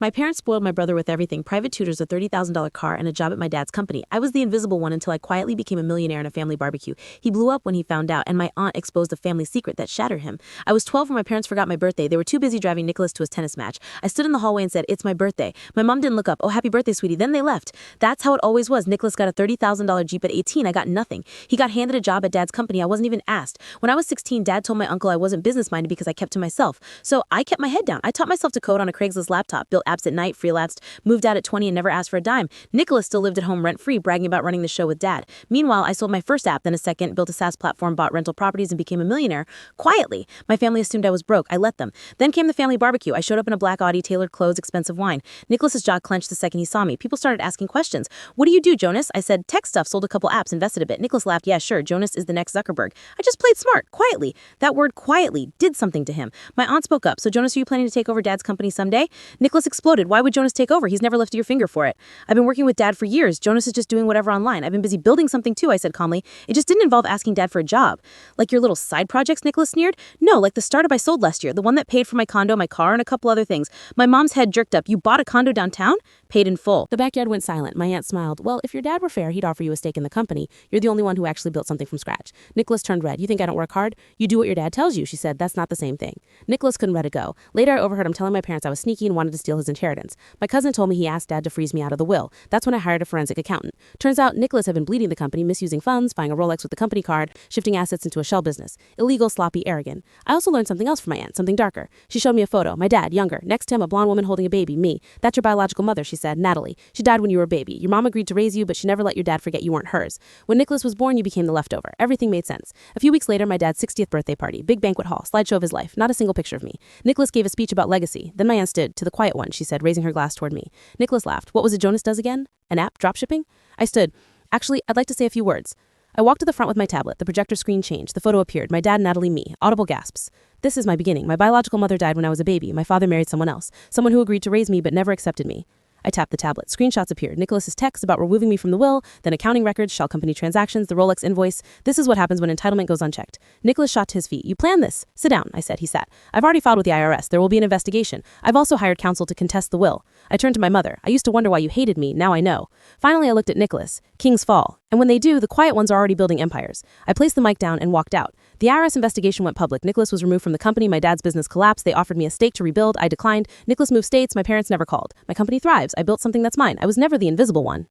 My parents spoiled my brother with everything: private tutors, a $30,000 car, and a job at my dad's company. I was the invisible one until I quietly became a millionaire in a family barbecue. He blew up when he found out, and my aunt exposed a family secret that shattered him. I was 12 when my parents forgot my birthday. They were too busy driving Nicholas to his tennis match. I stood in the hallway and said, "It's my birthday." My mom didn't look up. "Oh, happy birthday, sweetie." Then they left. That's how it always was. Nicholas got a $30,000 Jeep at 18. I got nothing. He got handed a job at dad's company. I wasn't even asked. When I was 16, dad told my uncle I wasn't business-minded because I kept to myself. So I kept my head down. I taught myself to code on a Craigslist laptop, built apps at night, freelanced, moved out at 20 and never asked for a dime. Nicholas still lived at home rent-free, bragging about running the show with dad. Meanwhile, I sold my first app, then a second, built a SaaS platform, bought rental properties, and became a millionaire quietly. My family assumed I was broke. I let them. Then came the family barbecue. I showed up in a black Audi, tailored clothes, expensive wine. Nicholas's jaw clenched the second he saw me. People started asking questions. "What do you do, Jonas?" I said, "Tech stuff, sold a couple apps, invested a bit." Nicholas laughed. "Yeah, sure, Jonas is the next Zuckerberg." I just played smart, quietly. That word quietly did something to him. My aunt spoke up. "So Jonas, are you planning to take over dad's company someday?" Nicholas exploded. "Why would Jonas take over? He's never lifted your finger for it." "I've been working with dad for years. Jonas is just doing whatever online. I've been busy building something too," I said calmly. "It just didn't involve asking dad for a job." "Like your little side projects?" Nicholas sneered. "No, like the startup I sold last year, the one that paid for my condo, my car, and a couple other things." My mom's head jerked up. "You bought a condo downtown?" "Paid in full." The backyard went silent. My aunt smiled. "Well, if your dad were fair, he'd offer you a stake in the company. You're the only one who actually built something from scratch." Nicholas turned red. "You think I don't work hard?" "You do what your dad tells you," she said. "That's not the same thing." Nicholas couldn't let it go. Later, I overheard him telling my parents I was sneaky and wanted to steal his inheritance. My cousin told me he asked dad to freeze me out of the will. That's when I hired a forensic accountant. Turns out Nicholas had been bleeding the company, misusing funds, buying a Rolex with the company card, shifting assets into a shell business. Illegal, sloppy, arrogant. I also learned something else from my aunt, something darker. She showed me a photo. My dad, younger. Next to him, a blonde woman holding a baby, me. "That's your biological mother," she said, "Natalie. She died when you were a baby. Your mom agreed to raise you, but she never let your dad forget you weren't hers. When Nicholas was born, you became the leftover." Everything made sense. A few weeks later, my dad's 60th birthday party. Big banquet hall, slideshow of his life. Not a single picture of me. Nicholas gave a speech about legacy. Then my aunt stood. "To the quiet one," she said, raising her glass toward me. Nicholas laughed. "What was it Jonas does again? An app? Dropshipping?" I stood. "Actually, I'd like to say a few words." I walked to the front with my tablet. The projector screen changed. The photo appeared. My dad, Natalie, me. Audible gasps. "This is my beginning. My biological mother died when I was a baby. My father married someone else. Someone who agreed to raise me but never accepted me." I tapped the tablet. Screenshots appeared. Nicholas's text about removing me from the will, then accounting records, shell company transactions, the Rolex invoice. This is what happens when entitlement goes unchecked. Nicholas shot to his feet. "You planned this." "Sit down," I said. He sat. "I've already filed with the IRS. There will be an investigation. I've also hired counsel to contest the will." I turned to my mother. "I used to wonder why you hated me. Now I know." Finally, I looked at Nicholas. Kings fall. And when they do, the quiet ones are already building empires. I placed the mic down and walked out. The IRS investigation went public. Nicholas was removed from the company. My dad's business collapsed. They offered me a stake to rebuild. I declined. Nicholas moved states. My parents never called. My company thrives. I built something that's mine. I was never the invisible one.